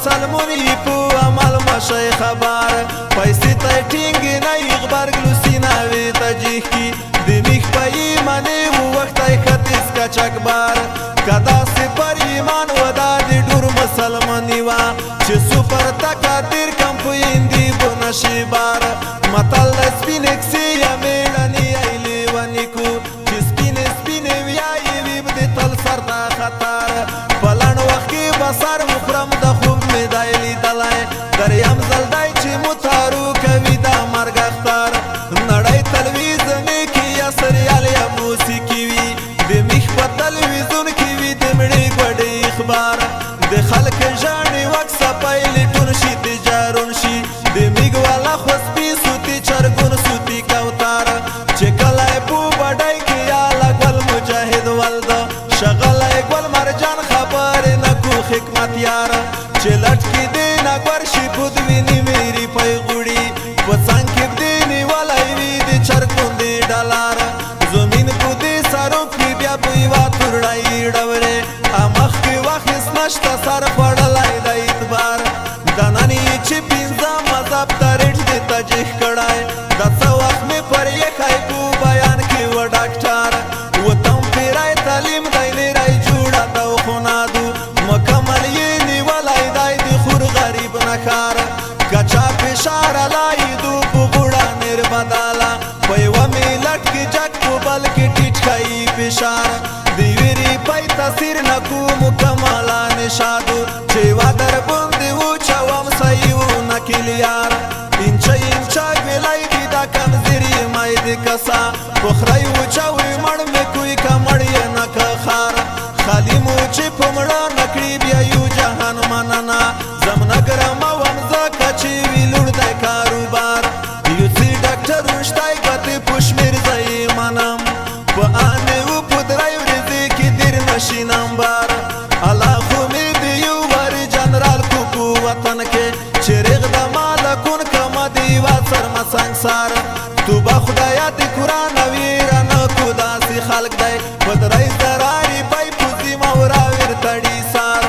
مسلمونی پو عمل مشای خبر پیسی تای ٹینگی نای غبرگلو سیناوی تجیح کی دمیخ پا ایمانی و وقتای خطیس کچک بار کدا سپر ایمان و دادی دور مسلمانی و چه سپر تکا دیر کم پویندی بنشی بار مطل سپینکسی یا میلانی ایلی و نیکو چه سپینی ویایی ویب دی تل سر دا خطار پلان وقتی بسر مخرم دا خوب می دایلی دلای دریم زلدای چی متارو کوي دا مرگ اختار نړۍ تلویزیونی کی یا سریال یا موسیقی وی د میخ په تلویزیون کی وی د مړی ګوډی اخبار د خلک ژاړي وکس پایلی ټون شي تجارون شي د میګ والا خوسپی سوتی چرګون سوتی کوتار چې کله په وډای کی یا لګل مجاهد ولد شغل ګل مرجان خبر نکو حکمت یار چې لټکی دی نګور شي خود ویني میری پیغوړي پڅنګ کې دی نیولای وی د چرګون دی ډالر زمين کو دی سارو کی بیا بویوا تورړای ډوره امخ کی واخس نشتا سر پړلای د اعتبار دنانی چې پینځه مذهب ترټ دی تجیح کړای د څو وخت می پر یې خای کو بیان کی و ډاکټر و تم پیرای تعلیم دای نه راي جوړا دا خونادو مکمل یې نیولای دای دی خور غریب نخار کچا فشار لای دو بوډا نیر بدالا پيو می لټکی جک کو بل کی ټیټ کای فشار دی ویری پای تاثیر نکو مکمل نشادو چې وا در بوندې و چوم سایو نکلیار انچا ویلای دی دا کم زری مای دی کسا بخرای و چاوی مړ می کوی کمړی نک خار خالی مو چې پمړه نکړي بیا یو جهان مننا زمنګر ما ومزه کچی ویلوړ د کاروبار یو سی ډاکټر وشتای کته پښمیر ځای منم په انه و پدرای ورځي کې دیر نشي نمبر الله خو می دی یو ور جنرال کو وطن کې چرغ د مالکون کما دی وا سر مسنګسار تو با خدایا د قران ویران کو داسي خلق دی پدرای زراری پای پوزي مورا ور تړي سار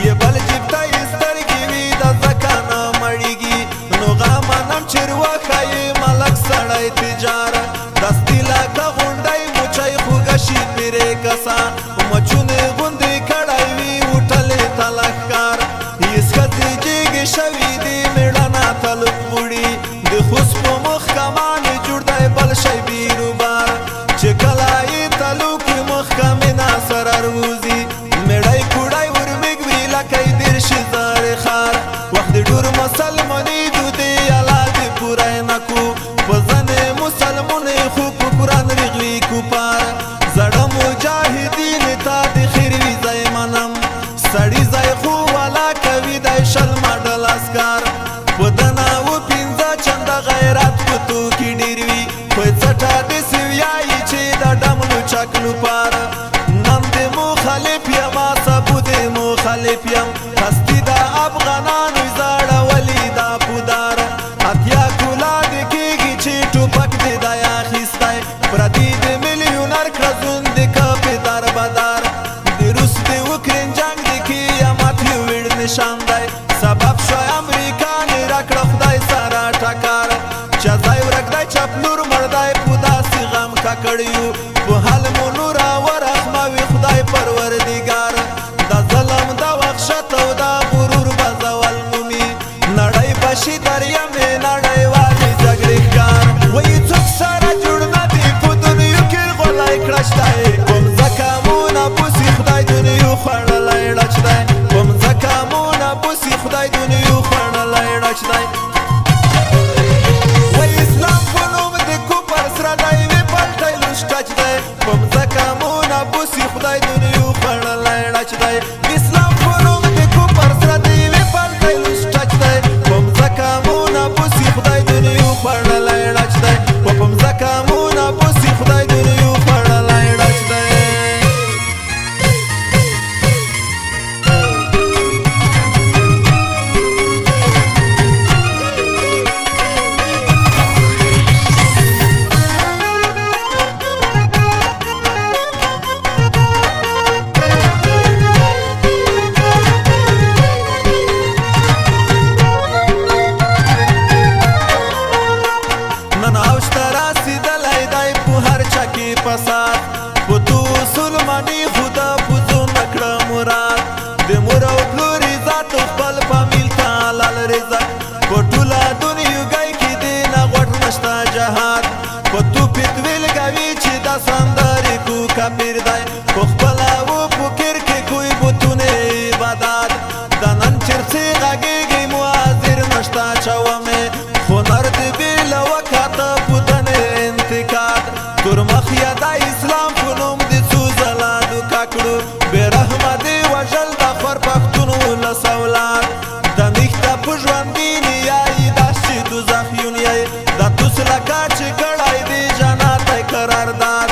یہ بل جبتا استرګي وی د زکانه مړیږي نو غامنم چروا خای ملک سړی تجارت دستی لا کا غونډای مچای خوګشي میرے کسا مچونه غوندې کړای وی وټلې تلخکار هیڅ کدی جګ شوی دی میړانا تلک وړي د خوش په مخ کمان جوړ دی بل شی بیرو بار چې کلای تلک مخ کمنا سر روزي میړای کوډای ورمګ وی لکای دیر شي زار خار وخت ډور مسلمانی دو دی الا دی پورای نکو وزن مسلمان خو قرآن رغوی کو پار زړه مجاهدین تا د خیر وی ځای منم سړی ځای خو والا کوي د شل ماډل اسکار ودنا و پینځه چند غیرت کو تو کی ډیر وی خو څټه د سویای چې د ډملو چکلو پار نن د مخالف یم ثبوت مخالف یم هستی د افغانانو زړه ولی دا پودار اتیا کولا د کیږي چې ټوپک دی دا اخیستای پردی د میلیونر کزون د کپی دار بدار د روس د وکرین جنگ د کی امات ویړ نشان دی سبب شو امریکا نه راکړه خدای سره ټکار چا ځای ورکړای چپ نور مردای پودا سی غم کا کړیو په حال مو نور ورخما وی خدای پروردگار دا ظلم دا وحشت او دا غرور بزول مومي نړۍ بشي دریا مې نړۍ والی جګړې کار وای څوک سره جوړ نه دی په دنیا کې غولای کړشتای کوم زکامونه پوسی خدای دنیا خړلای ډچتای کوم زکامونه پوسی خدای دنیا خړلای ډچتای وای اسلام په نوم د کوپر سره دای وی پټای لوشټچ دی کوم زکامونه پوسی خدای دنیا خړلای ډچتای اسلام په نوم د کوپر سره دی وی پټای لوشټچ دی کوم زکامونه پوسی خدای دنیا خړلای ډچتای کوم زکامونه پوسی خدای دنیا خړلای ډچتای په ټوله دنیوګۍ کې دې نه غوټ نشته جهاد په توپې دویل کوي چې دا سندرې کو کافر دی په خپله وفکر کې کوی بتونه عبادات د نن چرسې غږېږي مؤثر نشته چومې هنر دې بېله وکاته پوتنې انتقاد تور مخ یا د اسلام په نوم دې څو ځله دوکه کړو بې رحمه دې وژل د خور پښتونو لس اولاد د میخته په ژوندین یایي داس چې دوزخ یون یې دا توس لکه چې کړی دې جنت قرارداد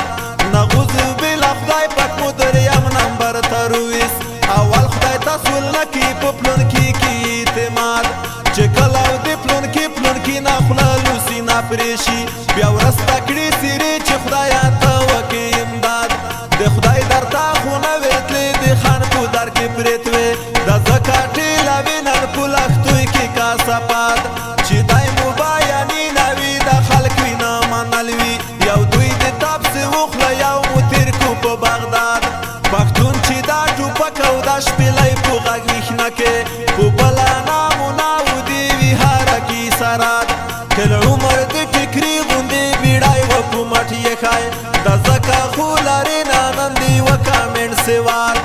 نغوز بېله خدای پاک مو دریم نمبر ترویس اول خدای تسول نکي په پلونکي کې اعتماد چې کله او د پلونکي نه خوله لوسي ناپرېشي بیا ورسته کړي څیرې چې خدایه ته وکړې امداد د خدای در ته خو نه وې تلې د خان په در کې پرېت وې د ځکه ټېله وې نن په لښتوی کې کاسپات چې دای مو بیانې نه وي د خلک وي نه منل وي یو دوی د تاپسې وخوله یو مو تېر کو په بغداد پښتون چې دا ټوپک او دا شپېلی په غږ ویښ نه کې په بله نامونه و دې وي هره کیسرات تل عمر د ټکري غوندې بیړی و په مټ یې ښای د ځکه خو لرې نه نن دې وکه مېڼ سوال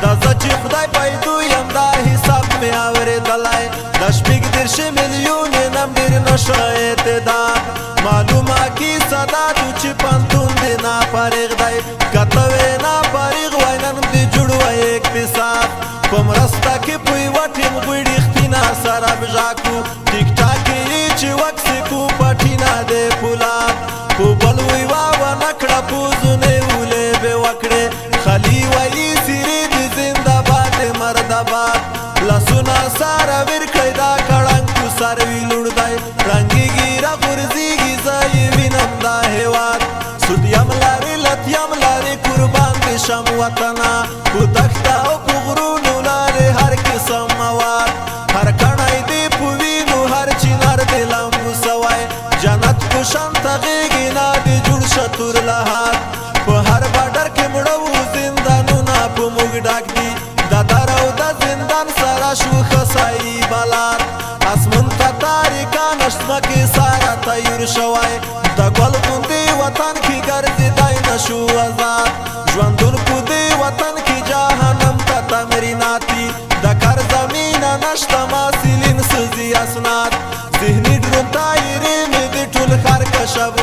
د زه چې خدای پیدو یم دا حساب مې اورېدلی د شپږ دېرش میلیونې نم ډېر نشه اعتداد معلومه کیسه دا تو چې پنتون دې ناپارېغ دی که ته وې ناپارېغ وای نن دې جوړ وای اقتصاد په مرسته کې په یوه ټیم غوړي ښتینه سره بژاکو ټیک ټاک یې چې وکسې کو پټینه دې پولاد په بل ویوا ونه کړه پوزونه ولې به وکړې خلی وایي سیرې دې زنده‌باد مردباد لاسونه ساره ورکړئ دا کړنګ کو سروي لوړ دی رنګېږي راغورځېږي زه یې وینم دا هېواد سود یم لارې لت یم لارې قربان دې شم وطنه په دښته او په غرونو لارې هر قسم مواد هر کڼی دې په وینو هر چینار دې لامبو سوی جنت په شانته غېږې نه دې جوړ شه تور لحاد په هر باډر کې مړه وو زندانونه په موږ ډک دي د در او د زندان سره شو خسایي بلاد اسمون ته تاریکان اشمکې ساره تیور شوی د ګل غوندې وطن کې ګرځېدی نه شو آزاد ژوندون په دې وطن کې جهنم ته تمریناتي د کار زمینه نشته محصلین سوځي اسناد ذهني ډرون تایرې مې د ټول ښار کشف